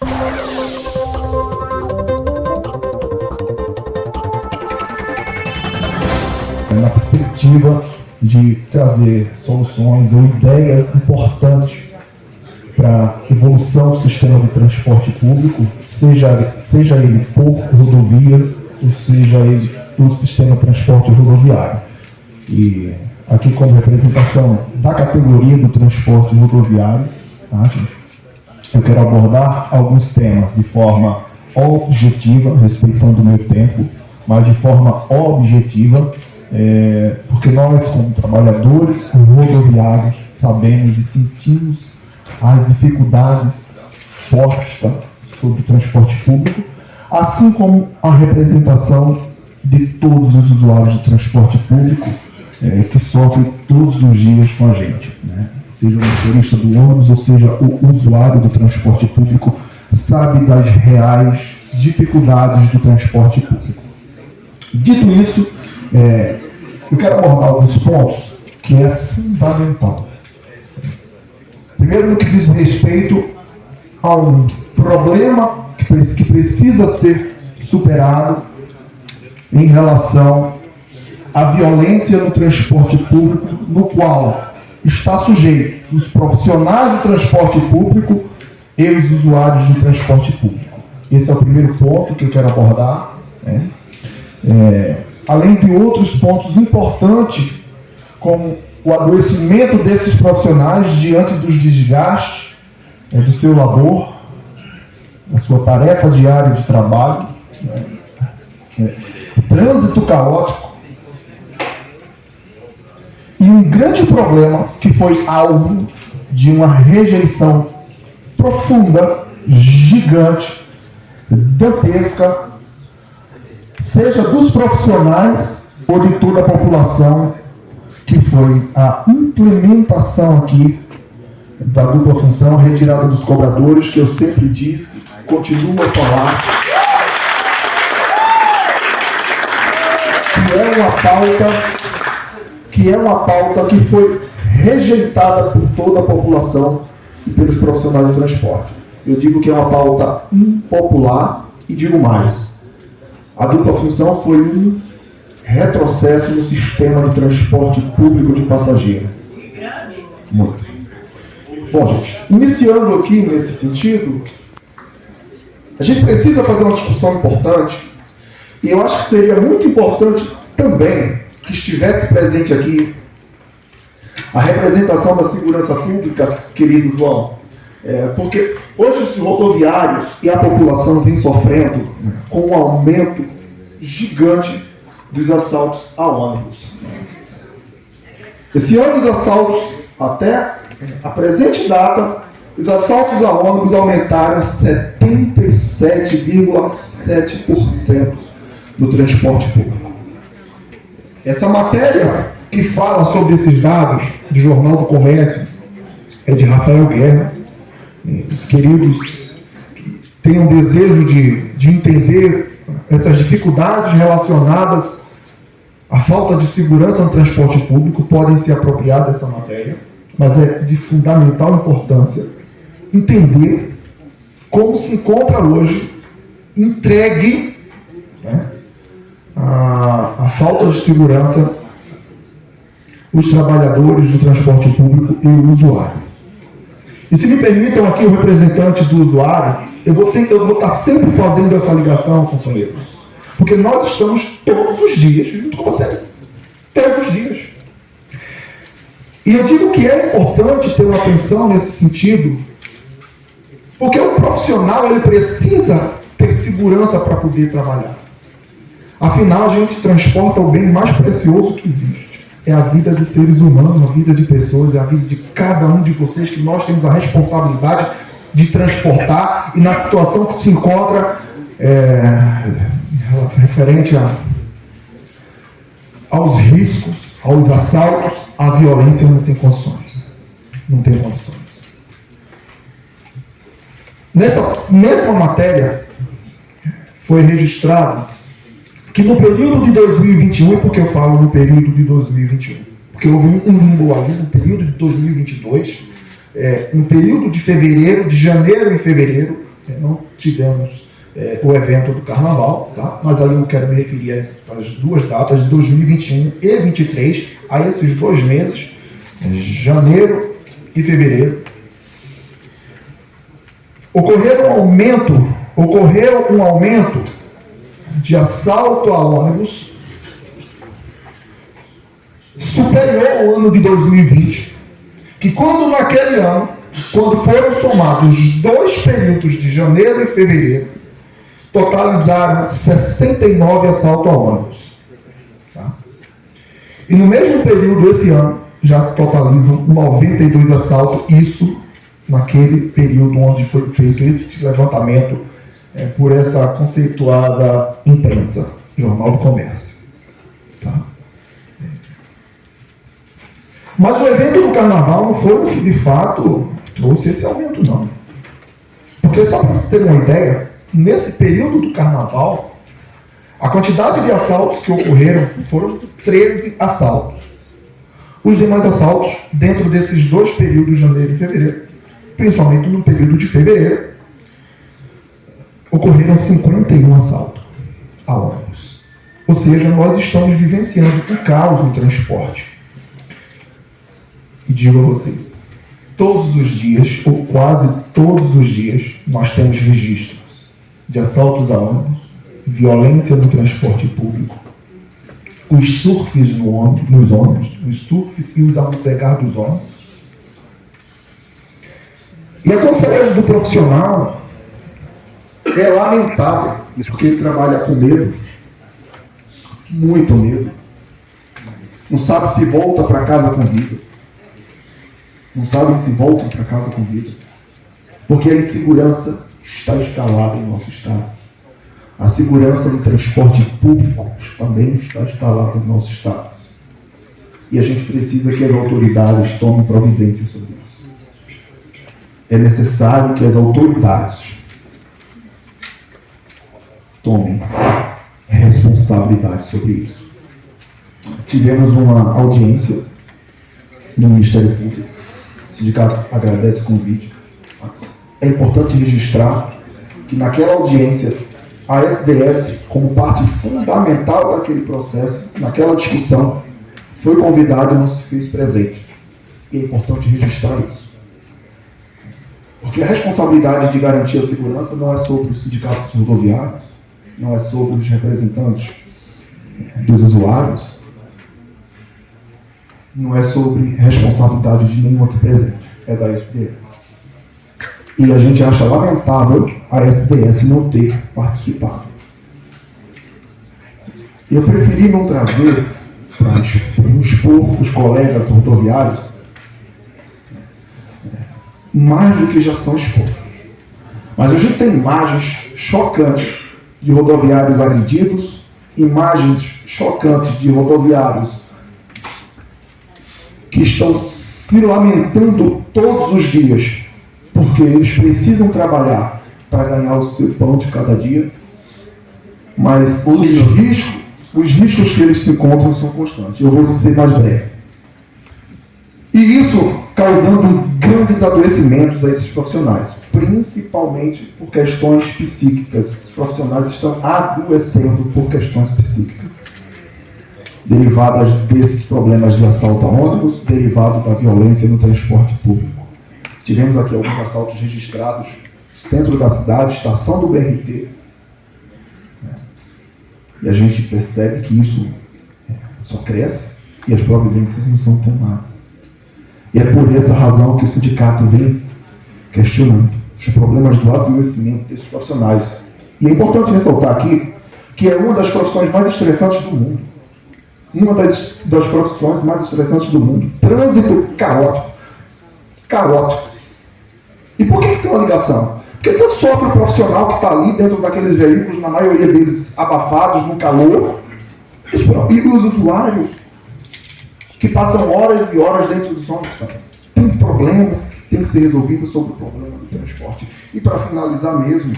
Na perspectiva de trazer soluções ou ideias importantes para a evolução do sistema de transporte público, seja ele por rodovias, ou seja ele o sistema de transporte rodoviário. E aqui, como representação da categoria do transporte rodoviário, tá, gente? Eu quero abordar alguns temas de forma objetiva, respeitando o meu tempo, mas de forma objetiva, porque nós, como trabalhadores rodoviários, sabemos e sentimos as dificuldades postas sobre o transporte público, assim como a representação de todos os usuários de transporte público que sofrem todos os dias com a gente, né? Seja o motorista do ônibus ou seja o usuário do transporte público, sabe das reais dificuldades do transporte público. Dito isso, eu quero abordar alguns pontos que é fundamental. Primeiro, no que diz respeito a um problema que precisa ser superado em relação à violência no transporte público, no qual está sujeito os profissionais do transporte público e os usuários do transporte público. Esse é o primeiro ponto que eu quero abordar, né? Além de outros pontos importantes, como o adoecimento desses profissionais diante dos desgastes do seu labor, da sua tarefa diária de trabalho, o trânsito caótico, e um grande problema que foi alvo de uma rejeição profunda, gigante, dantesca, seja dos profissionais ou de toda a população, que foi a implementação aqui da dupla função, a retirada dos cobradores, que eu sempre disse, continuo a falar, que é uma pauta que foi rejeitada por toda a população e pelos profissionais de transporte. Eu digo que é uma pauta impopular e digo mais. A dupla função foi um retrocesso no sistema de transporte público de passageiro. Muito. Bom, gente, iniciando aqui nesse sentido, a gente precisa fazer uma discussão importante, e eu acho que seria muito importante também que estivesse presente aqui a representação da segurança pública, querido João, porque hoje os rodoviários e a população vem sofrendo com um aumento gigante dos assaltos a ônibus. Esse ano os assaltos, até a presente data, os assaltos a ônibus aumentaram 77,7% no transporte público. Essa matéria que fala sobre esses dados do Jornal do Comércio é de Rafael Guerra. Os queridos que têm o desejo de entender essas dificuldades relacionadas à falta de segurança no transporte público podem se apropriar dessa matéria, mas é de fundamental importância entender como se encontra hoje entregue, né, a falta de segurança os trabalhadores do transporte público e o usuário. E se me permitam aqui o representante do usuário, eu vou estar sempre fazendo essa ligação, companheiros, porque nós estamos todos os dias junto com vocês. Todos os dias. E eu digo que é importante ter uma atenção nesse sentido, porque o profissional ele precisa ter segurança para poder trabalhar. Afinal, a gente transporta o bem mais precioso que existe. É a vida de seres humanos, a vida de pessoas, é a vida de cada um de vocês que nós temos a responsabilidade de transportar e na situação que se encontra referente aos riscos, aos assaltos, à violência, não tem condições. Não tem condições. Nessa mesma matéria foi registrado que no período de 2021, porque eu falo no período de 2021, porque houve um limbo ali no período de 2022, no período de fevereiro, de janeiro e fevereiro, não tivemos o evento do Carnaval, tá? Mas aí eu quero me referir a essas duas datas, de 2021 e 2023, a esses 2 meses, janeiro e fevereiro. Ocorreu um aumento de assalto a ônibus superior ao ano de 2020, que naquele ano, quando foram somados os 2 períodos de janeiro e fevereiro, totalizaram 69 assaltos a ônibus. Tá? E no mesmo período, esse ano, já se totalizam 92 assaltos, isso naquele período onde foi feito esse levantamento por essa conceituada imprensa, Jornal do Comércio. Tá? Mas o evento do Carnaval não foi o que de fato trouxe esse aumento, não. Porque só para você ter uma ideia, nesse período do Carnaval, a quantidade de assaltos que ocorreram foram 13 assaltos. Os demais assaltos, dentro desses 2 períodos, janeiro e fevereiro, principalmente no período de fevereiro, ocorreram 51 assaltos a ônibus. Ou seja, nós estamos vivenciando um caos no transporte. E digo a vocês, todos os dias, ou quase todos os dias, nós temos registros de assaltos a ônibus, violência no transporte público, os surfs nos ônibus, os surfs e os amossegar dos ônibus. E a conselho do profissional é lamentável, porque ele trabalha com medo, muito medo. Não sabe se volta para casa com vida. Não sabem se voltam para casa com vida. Porque a insegurança está instalada em nosso estado. A segurança no transporte público também está instalada em nosso estado. E a gente precisa que as autoridades tomem providência sobre isso. É necessário que as autoridades tomem responsabilidade sobre isso. Tivemos uma audiência no Ministério Público. O sindicato agradece o convite. É importante registrar que naquela audiência a SDS, como parte fundamental daquele processo, naquela discussão, foi convidada e não se fez presente. E é importante registrar isso. Porque a responsabilidade de garantir a segurança não é sobre os sindicatos rodoviários, não é sobre os representantes dos usuários, não é sobre responsabilidade de nenhum aqui presente, é da SDS. E a gente acha lamentável a SDS não ter participado. Eu preferi não trazer para expor os colegas rodoviários mais do que já são expostos. Mas a gente tem imagens chocantes de rodoviários agredidos, imagens chocantes de rodoviários que estão se lamentando todos os dias, porque eles precisam trabalhar para ganhar o seu pão de cada dia, mas os riscos que eles se encontram são constantes. Eu vou ser mais breve. E isso causando grandes adoecimentos a esses profissionais, principalmente por questões psíquicas. Os profissionais estão adoecendo por questões psíquicas, derivadas desses problemas de assalto a ônibus, derivado da violência no transporte público. Tivemos aqui alguns assaltos registrados no centro da cidade, estação do BRT, e a gente percebe que isso só cresce e as providências não são tomadas. E é por essa razão que o sindicato vem questionando os problemas do adoecimento desses profissionais. E é importante ressaltar aqui que é uma das profissões mais estressantes do mundo. Uma das profissões mais estressantes do mundo. Trânsito caótico. E por que tem uma ligação? Porque tanto sofre o profissional que está ali dentro daqueles veículos, na maioria deles abafados, no calor, e os usuários que passam horas e horas dentro dos ônibus também. Tem problemas que têm que ser resolvidos sobre o problema do transporte. E para finalizar mesmo,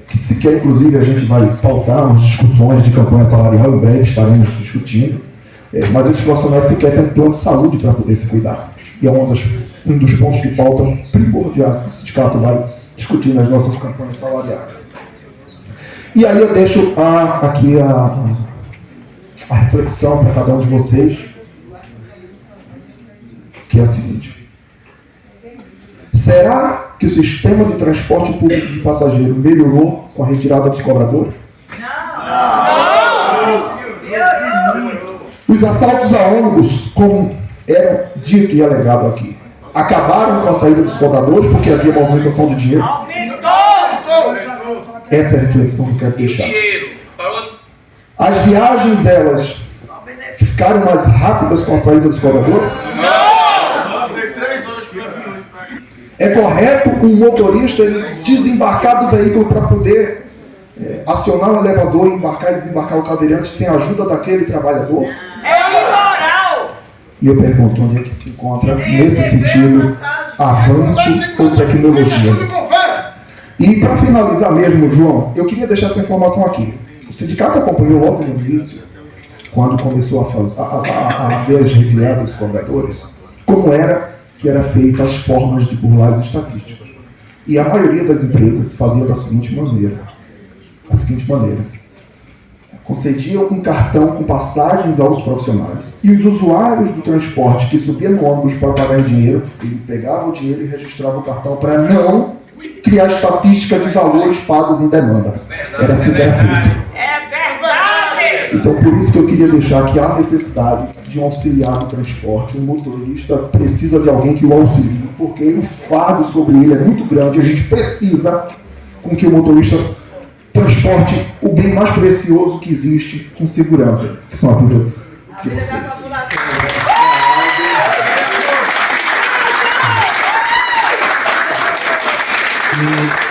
que se quer, inclusive, a gente vai pautar umas discussões de campanha salarial, em breve estaremos discutindo, mas esses profissionais sequer têm um plano de saúde para poder se cuidar. E é um dos pontos de pauta primordiais que o sindicato vai discutindo as nossas campanhas salariais. E aí eu deixo aqui a reflexão para cada um de vocês, que é a seguinte: será que o sistema de transporte público de passageiro melhorou com a retirada dos cobradores? Os assaltos a ônibus, como era dito e alegado aqui, acabaram com a saída dos cobradores porque havia movimentação de dinheiro? Essa é a reflexão que eu quero deixar. As viagens, elas ficaram mais rápidas com a saída dos cobradores? É correto um motorista ele desembarcar do veículo para poder acionar o elevador, embarcar e desembarcar o cadeirante sem a ajuda daquele trabalhador? É imoral! E eu pergunto, onde é que se encontra, nesse sentido, avanço ou tecnologia? E para finalizar mesmo, João, eu queria deixar essa informação aqui. O sindicato acompanhou logo no início, quando começou a haver as retiradas dos cobradores, como era que era feita as formas de burlar as estatísticas. E a maioria das empresas fazia da seguinte maneira. Concediam um cartão com passagens aos profissionais. E os usuários do transporte que subiam no ônibus para pagar em dinheiro, ele pegava o dinheiro e registrava o cartão para não criar estatística de valores pagos em demandas. Era assim que era feito. É verdade! Então, por isso que eu queria deixar que há necessidade de um auxiliar no transporte. Um motorista precisa de alguém que o auxilie, porque o fardo sobre ele é muito grande. A gente precisa com que o motorista transporte o bem mais precioso que existe com segurança, que são a vida de vocês.